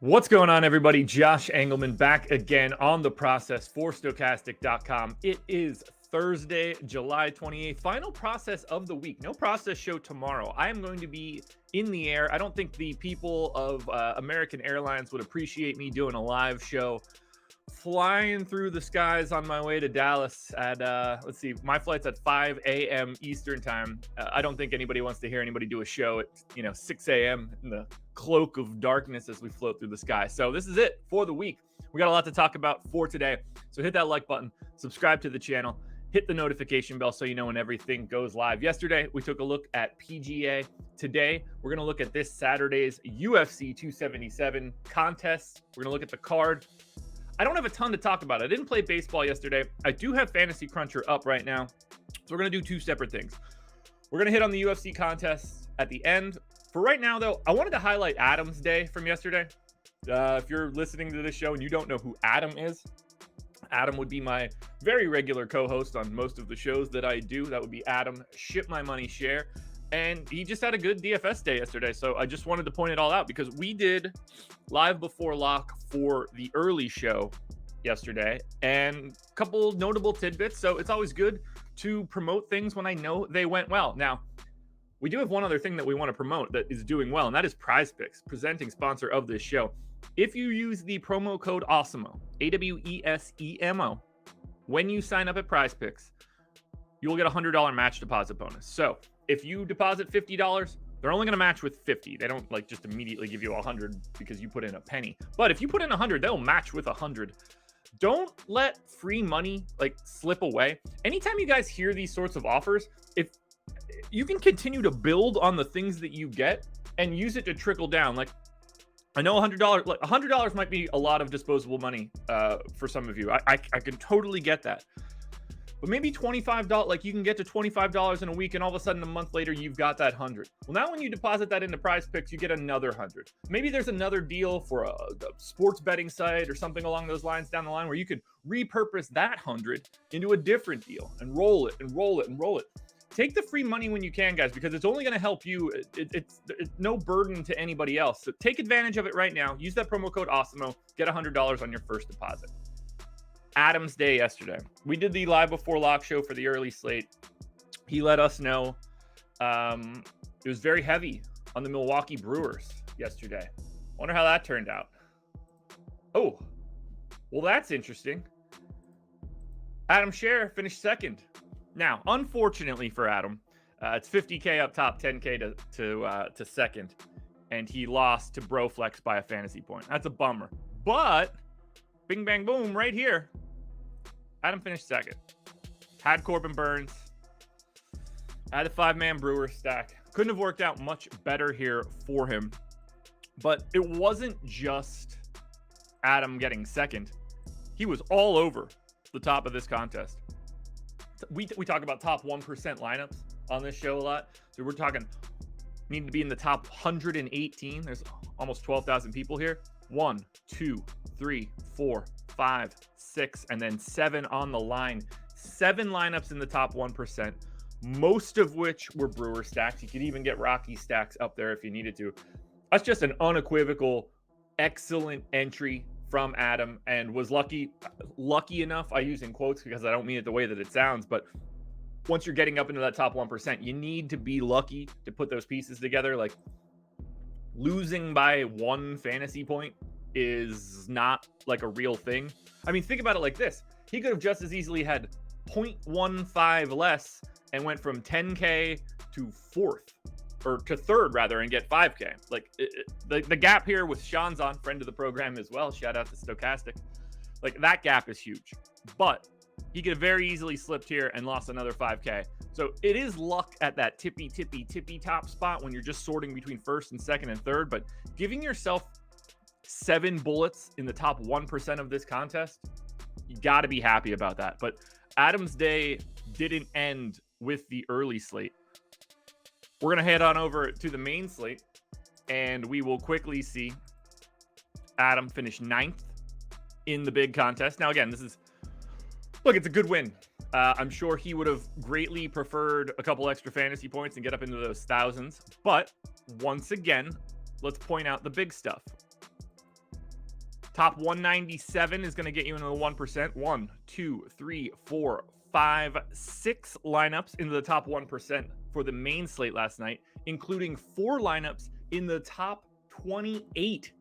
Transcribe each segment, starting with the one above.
What's going on, everybody? Josh Engleman back again on the process for Stokastic.com. It is Thursday, July 28th, final process of the week. No process show tomorrow. I am going to be in the air. I don't think the people of American Airlines would appreciate me doing a live show flying through the skies on my way to Dallas at, let's see, my flight's at 5 a.m. Eastern time. I don't think anybody wants to hear anybody do a show at, 6 a.m. in the cloak of darkness as we float through the sky. So this is it for the week. We got a lot to talk about for today. So hit that like button, subscribe to the channel, hit the notification bell so you know when everything goes live. Yesterday, we took a look at PGA. Today, we're going to look at this Saturday's UFC 277 contest. We're going to look at the card. I don't have a ton to talk about. I didn't play baseball yesterday. I do have Fantasy Cruncher up right now. So we're going to do two separate things. We're going to hit on the UFC contest at the end. For right now, though, I wanted to highlight Adam's Day from yesterday. If you're listening to this show and you don't know who Adam is, Adam would be my very regular co-host on most of the shows that I do. That would be Adam, Ship My Money Share. And he just had a good DFS day yesterday. So I just wanted to point it all out because we did live before lock for the early show yesterday and a couple notable tidbits. So it's always good to promote things when I know they went well. Now, we do have one other thing that we want to promote that is doing well, and that is PrizePicks, presenting sponsor of this show. If you use the promo code AWESEMO, AWESEMO, when you sign up at PrizePicks, you will get a $100 match deposit bonus. So if you deposit $50, they're only going to match with 50. They don't just immediately give you 100 because you put in a penny. But if you put in 100, they'll match with 100. Don't let free money slip away. Anytime you guys hear these sorts of offers, if you can continue to build on the things that you get and use it to trickle down. I know $100 might be a lot of disposable money for some of you. I can totally get that. But maybe $25, you can get to $25 in a week, and all of a sudden a month later, you've got that 100. Well, now when you deposit that into PrizePicks, you get another 100. Maybe there's another deal for a sports betting site or something along those lines down the line where you could repurpose that 100 into a different deal and roll it and roll it and roll it. Take the free money when you can, guys, because it's only going to help you. It's no burden to anybody else. So take advantage of it right now. Use that promo code AWESEMO. Get $100 on your first deposit. Adam's Day yesterday. We did the live before lock show for the early slate. He let us know it was very heavy on the Milwaukee Brewers yesterday. Wonder how that turned out. Oh, well, that's interesting. Adam Scher finished second. Now, unfortunately for Adam, it's 50K up top, 10K to second, and he lost to Broflex by a fantasy point. That's a bummer. But bing, bang, boom, right here. Adam finished second. Had Corbin Burns. Had a 5-man Brewer stack. Couldn't have worked out much better here for him. But it wasn't just Adam getting second. He was all over the top of this contest. We talk about top 1% lineups on this show a lot. So we're talking need to be in the top 118. There's almost 12,000 people here. 1, 2, 3, 4, 5, 6, and then 7 on the line. 7 lineups in the top 1%, most of which were Brewer stacks. You could even get Rocky stacks up there if you needed to. That's just an unequivocal, excellent entry from Adam, and was lucky enough. I use in quotes because I don't mean it the way that it sounds, but once you're getting up into that top 1%, you need to be lucky to put those pieces together. Losing by 1 fantasy point is not a real thing. I mean, think about it like this. He could have just as easily had 0.15 less and went from 10K to 4th, or to 3rd rather, and get 5K. The gap here with Sean's on, friend of the program as well. Shout out to Stokastic. That gap is huge, but he could have very easily slipped here and lost another 5K. So it is luck at that tippy top spot when you're just sorting between first and second and third, but giving yourself 7 bullets in the top 1% of this contest, you got to be happy about that. But Adam's Day didn't end with the early slate. We're going to head on over to the main slate, and we will quickly see Adam finish 9th in the big contest. Now, again, it's a good win. I'm sure he would have greatly preferred a couple extra fantasy points and get up into those thousands. But once again, let's point out the big stuff. Top 197 is going to get you into the 1%. 1, 2, 3, 4, 5, 6 lineups into the top 1% for the main slate last night, including 4 lineups in the top 28.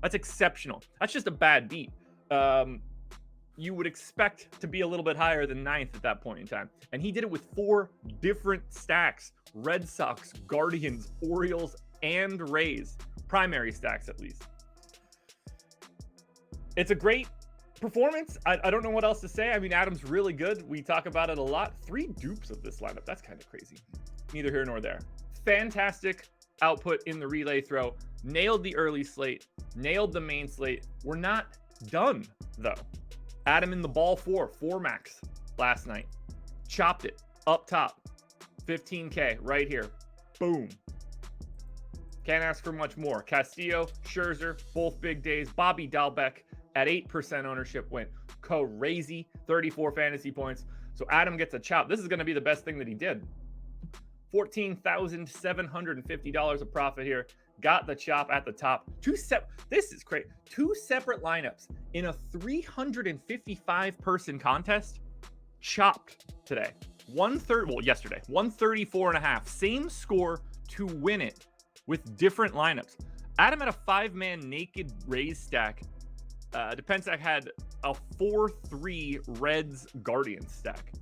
That's exceptional. That's just a bad beat. You would expect to be a little bit higher than 9th at that point in time. And he did it with 4 different stacks: Red Sox, Guardians, Orioles, and Rays. Primary stacks, at least. It's a great performance. I don't know what else to say. I mean, Adam's really good. We talk about it a lot. 3 dupes of this lineup. That's kind of crazy. Neither here nor there. Fantastic output in the relay throw. Nailed the early slate. Nailed the main slate. We're not done, though. Adam in the ball 4 max last night. Chopped it up top. 15K right here. Boom. Can't ask for much more. Castillo, Scherzer, both big days. Bobby Dalbec at 8% ownership went crazy. 34 fantasy points. So Adam gets a chop. This is going to be the best thing that he did. $14,750 of profit here. Got the chop at the top. This is great. 2 separate lineups in a 355 person contest. Chopped today. Yesterday. 134.5. Same score to win it with different lineups. Adam had a 5-man naked Rays stack. Dependsack had a 4-3 Reds Guardians stack.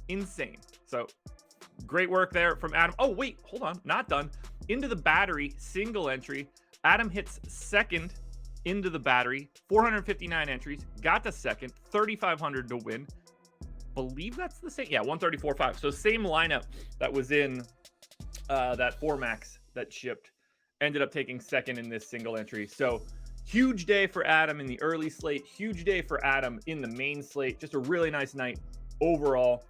Insane. So great work there from Adam. Oh, wait, hold on. Not done. Into the battery, single entry. Adam hits second into the battery. 459 entries. Got to second. 3,500 to win. Believe that's the same. Yeah, 134.5. So same lineup that was in that 4 max that shipped. Ended up taking second in this single entry. So huge day for Adam in the early slate. Huge day for Adam in the main slate. Just a really nice night overall.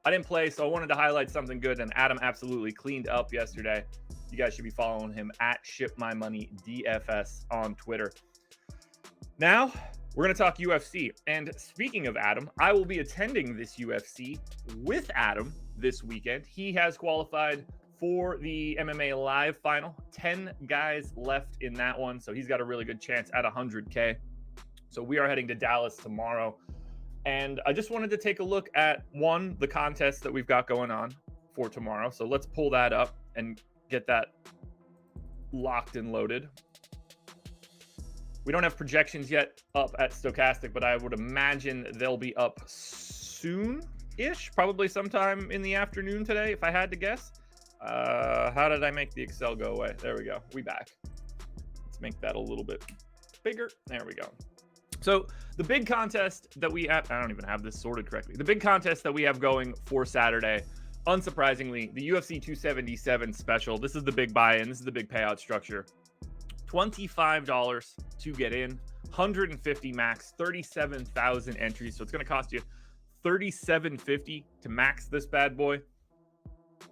I didn't play, so I wanted to highlight something good, and Adam absolutely cleaned up yesterday. You guys should be following him at ShipMyMoneyDFS on Twitter. Now, we're going to talk UFC. And speaking of Adam, I will be attending this UFC with Adam this weekend. He has qualified for the MMA Live final. 10 guys left in that one, so he's got a really good chance at 100K. So we are heading to Dallas tomorrow. And I just wanted to take a look at, the contest that we've got going on for tomorrow. So let's pull that up and get that locked and loaded. We don't have projections yet up at Stokastic, but I would imagine they'll be up soon-ish, probably sometime in the afternoon today, if I had to guess. How did I make the Excel go away? There we go. We back. Let's make that a little bit bigger. There we go. So the big contest that we have, I don't even have this sorted correctly. The big contest that we have going for Saturday, unsurprisingly, the UFC 277 special. This is the big buy-in. This is the big payout structure. $25 to get in, 150 max, 37,000 entries. So it's going to cost you $37.50 to max this bad boy.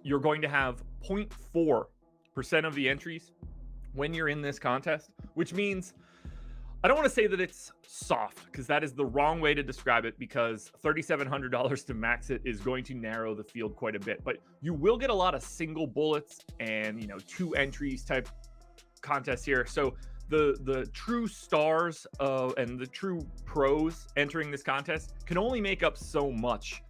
You're going to have 0.4% of the entries when you're in this contest, which means I don't want to say that it's soft, because that is the wrong way to describe it, because $3,700 to max it is going to narrow the field quite a bit. But you will get a lot of single bullets and, 2 entries type contests here. So the true stars and the true pros entering this contest can only make up so much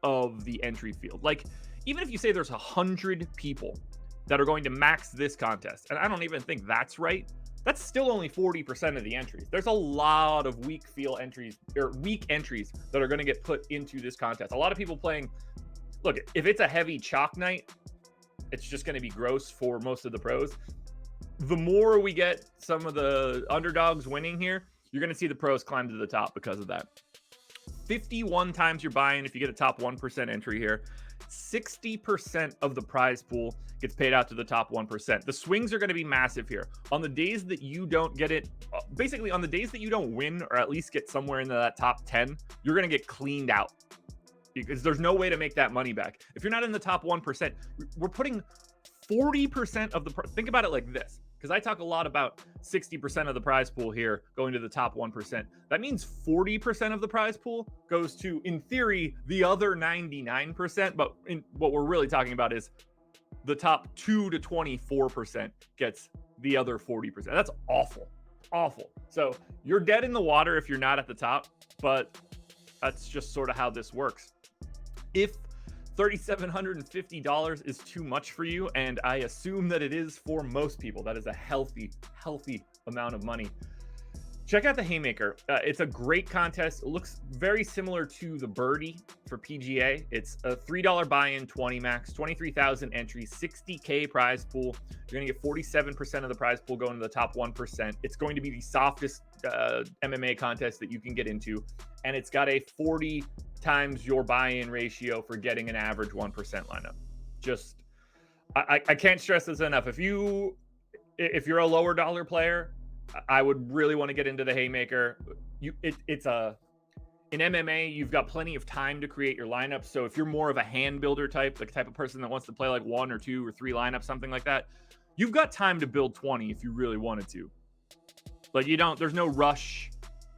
of the entry field. Like, even if you say there's 100 people that are going to max this contest, and I don't even think that's right, that's still only 40% of the entries. There's a lot of weak entries that are going to get put into this contest. A lot of people playing, look, if it's a heavy chalk night, it's just going to be gross for most of the pros. The more we get some of the underdogs winning here, you're going to see the pros climb to the top because of that. 51 times you're buying if you get a top 1% entry here. 60% of the prize pool gets paid out to the top 1%. The swings are going to be massive here. On the days that you don't get it, basically on the days that you don't win or at least get somewhere into that top 10, you're going to get cleaned out because there's no way to make that money back. If you're not in the top 1%, we're putting 40% of the, think about it like this, because I talk a lot about 60% of the prize pool here going to the top 1%. That means 40% of the prize pool goes to, in theory, the other 99%. But what we're really talking about is the top 2 to 24% gets the other 40%. That's awful. Awful. So you're dead in the water if you're not at the top, but that's just sort of how this works. If $3,750 is too much for you, and I assume that it is for most people, that is a healthy amount of money. Check out the Haymaker. It's a great contest. It looks very similar to the Birdie for PGA. It's a $3 buy-in, 20 max, 23,000 entries, 60K prize pool. You're going to get 47% of the prize pool going to the top 1%. It's going to be the softest MMA contest that you can get into, and it's got a 40 times your buy-in ratio for getting an average 1% lineup. Just, I can't stress this enough. If you're a lower dollar player, I would really want to get into the Haymaker. In MMA, you've got plenty of time to create your lineup. So if you're more of a hand builder type, the type of person that wants to play like 1 or 2 or 3 lineups, something like that, you've got time to build 20 if you really wanted to. But there's no rush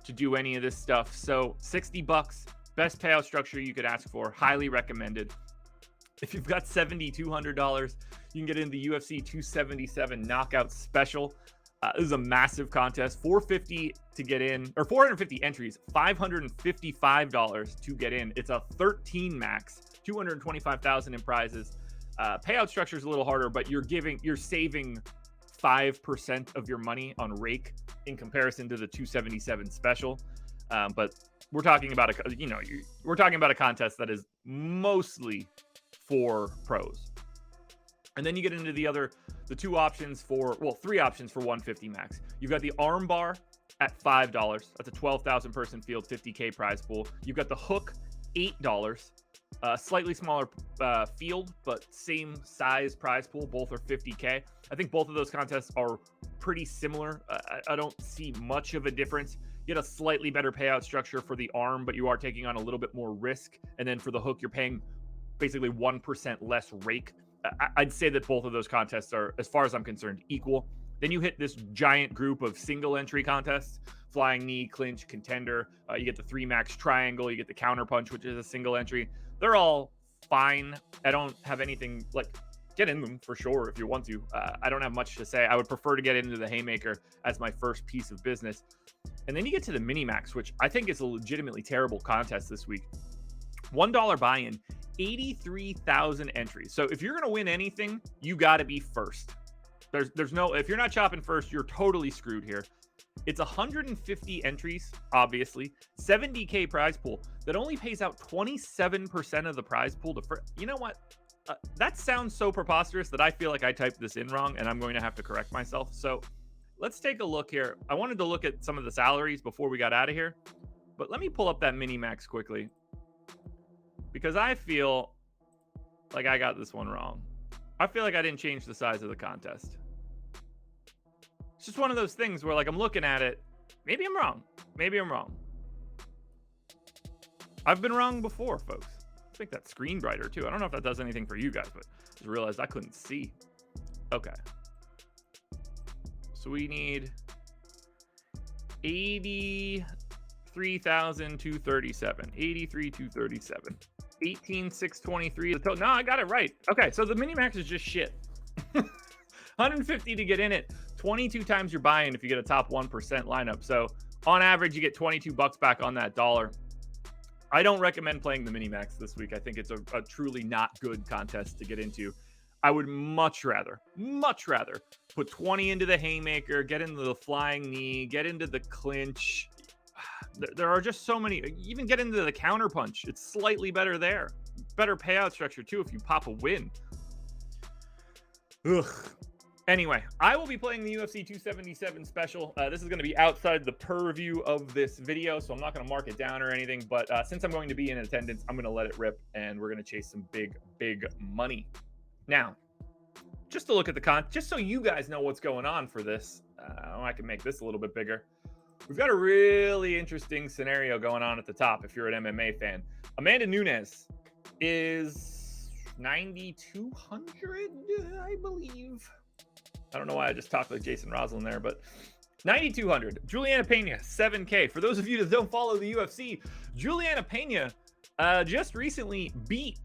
to do any of this stuff. So $60, best payout structure you could ask for, highly recommended. If you've got $7,200, you can get in the UFC 277 knockout special. This is a massive contest. $450 to get in, or 450 entries, $555 to get in. It's a 13 max, $225,000 in prizes. Payout structure is a little harder, but you're saving 5% of your money on rake in comparison to the 277 special. But we're talking about a contest that is mostly for pros. And then you get into the 3 options for 150 max. You've got the arm bar at $5. That's a 12,000 person field, 50K prize pool. You've got the hook, $8. Slightly smaller field, but same size prize pool. Both are 50K. I think both of those contests are pretty similar. I don't see much of a difference. You get a slightly better payout structure for the arm, but you are taking on a little bit more risk. And then for the hook, you're paying basically 1% less rake. I'd say that both of those contests are, as far as I'm concerned, equal. Then you hit this giant group of single entry contests: flying knee, clinch, contender. You get the 3 max triangle. You get the counter punch, which is a single entry. They're all fine. I don't have anything get in them for sure if you want to. I don't have much to say. I would prefer to get into the Haymaker as my first piece of business. And then you get to the mini max, which I think is a legitimately terrible contest this week. $1 buy-in, 83,000 entries. So if you're going to win anything, you got to be first. There's no, if you're not chopping first, you're totally screwed here. It's 150 entries, obviously, 70K prize pool that only pays out 27% of the prize pool to first. You know what? That sounds so preposterous that I feel like I typed this in wrong and I'm going to have to correct myself. So let's take a look here. I wanted to look at some of the salaries before we got out of here, but let me pull up that mini max quickly, because I feel like I got this one wrong. I feel like I didn't change the size of the contest. It's just one of those things where, I'm looking at it. Maybe I'm wrong. I've been wrong before, folks. Let's make that screen brighter, too. I don't know if that does anything for you guys, but I just realized I couldn't see. Okay. So we need 83,237. 83,237. 18,623. No, I got it right. Okay, so the mini max is just shit. 150 to get in it. 22 times your buy-in if you get a top 1% lineup. So on average, you get $22 back on that dollar. I don't recommend playing the mini max this week. I think it's a truly not good contest to get into. I would much rather put 20 into the Haymaker, get into the flying knee, get into the clinch. There are just so many. Even get into the counter punch. It's slightly better there. Better payout structure too if you pop a win. Ugh. Anyway, I will be playing the UFC 277 special. This is going to be outside the purview of this video, so I'm not going to mark it down or anything. But since I'm going to be in attendance, I'm going to let it rip, and we're going to chase some big money. Now, just to look at just so you guys know what's going on for this, I can make this a little bit bigger. We've got a really interesting scenario going on at the top if you're an MMA fan. Amanda Nunez is 9,200, I believe. I don't know why I just talked like Jason Roslin there, but 9,200. Juliana Pena, 7K. For those of you that don't follow the UFC, Juliana Pena just recently beat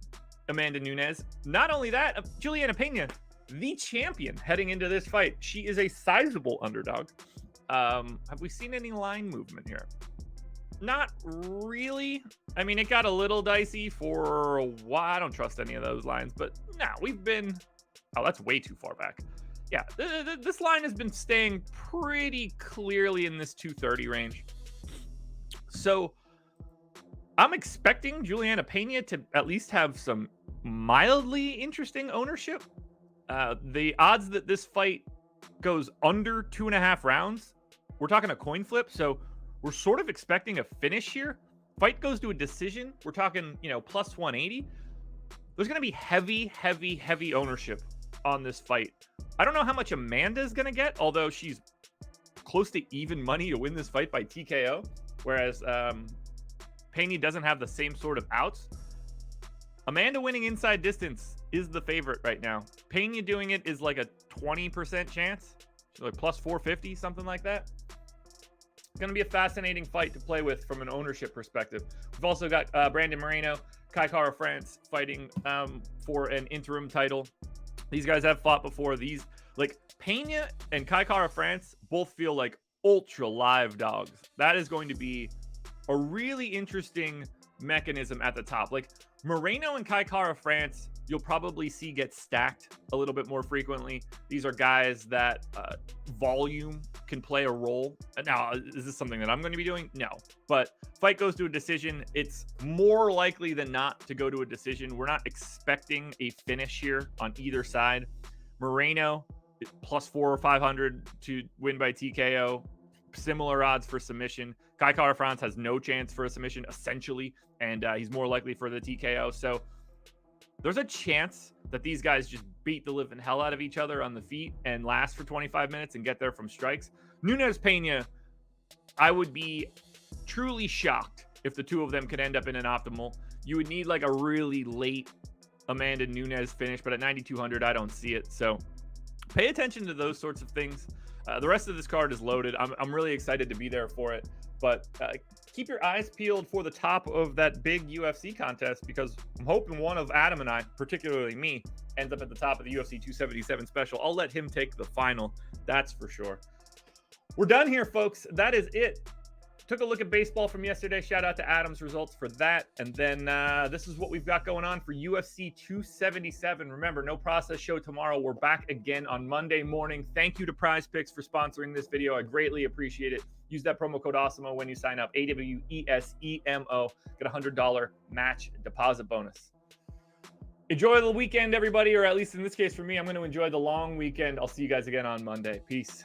Amanda Nunez. Not only that, Juliana Pena, the champion heading into this fight. She is a sizable underdog. Have we seen any line movement here? Not really. I mean, it got a little dicey for a while. I don't trust any of those lines, but no, we've been. Oh, that's way too far back. Yeah, this line has been staying pretty clearly in this 230 range. So I'm expecting Juliana Pena to at least have some mildly interesting ownership. The odds that this fight goes under 2.5 rounds, we're talking a coin flip. So we're sort of expecting a finish here. Fight goes to a decision. We're talking, plus 180. There's going to be heavy ownership on this fight. I don't know how much Amanda is going to get, although she's close to even money to win this fight by TKO, whereas Pena doesn't have the same sort of outs. Amanda winning inside distance is the favorite right now. Pena doing it is like a 20% chance. She's like plus 450, something like that. It's going to be a fascinating fight to play with from an ownership perspective. We've also got Brandon Moreno, Kai Kara France fighting for an interim title. These guys have fought before. These, like, Pena and Kai Kara France both feel like ultra live dogs. That is going to be a really interesting mechanism at the top. Like, Moreno and Kai Kara France, you'll probably see get stacked a little bit more frequently. These are guys that volume can play a role. Now, is this something that I'm going to be doing? No. But fight goes to a decision. It's more likely than not to go to a decision. We're not expecting a finish here on either side. Moreno, plus 400 or 500 to win by TKO. Similar odds for submission. Kai Kara France has no chance for a submission, essentially, and he's more likely for the TKO. So there's a chance that these guys just beat the living hell out of each other on the feet and last for 25 minutes and get there from strikes. Nunez Pena, I would be truly shocked if the two of them could end up in an optimal. You would need like a really late Amanda Nunez finish, but at 9,200, I don't see it. So pay attention to those sorts of things. The rest of this card is loaded. I'm really excited to be there for it, but keep your eyes peeled for the top of that big UFC contest, because I'm hoping one of Adam and I, particularly me, ends up at the top of the UFC 277 special. I'll let him take the final. That's for sure. We're done here, folks. That is it. Took a look at baseball from yesterday. Shout out to Adam's results for that. And then this is what we've got going on for UFC 277. Remember, no process show tomorrow. We're back again on Monday morning. Thank you to PrizePicks for sponsoring this video. I greatly appreciate it. Use that promo code AWESEMO when you sign up. AWESEMO. Get a $100 match deposit bonus. Enjoy the weekend, everybody, or at least in this case for me, I'm going to enjoy the long weekend. I'll see you guys again on Monday. Peace.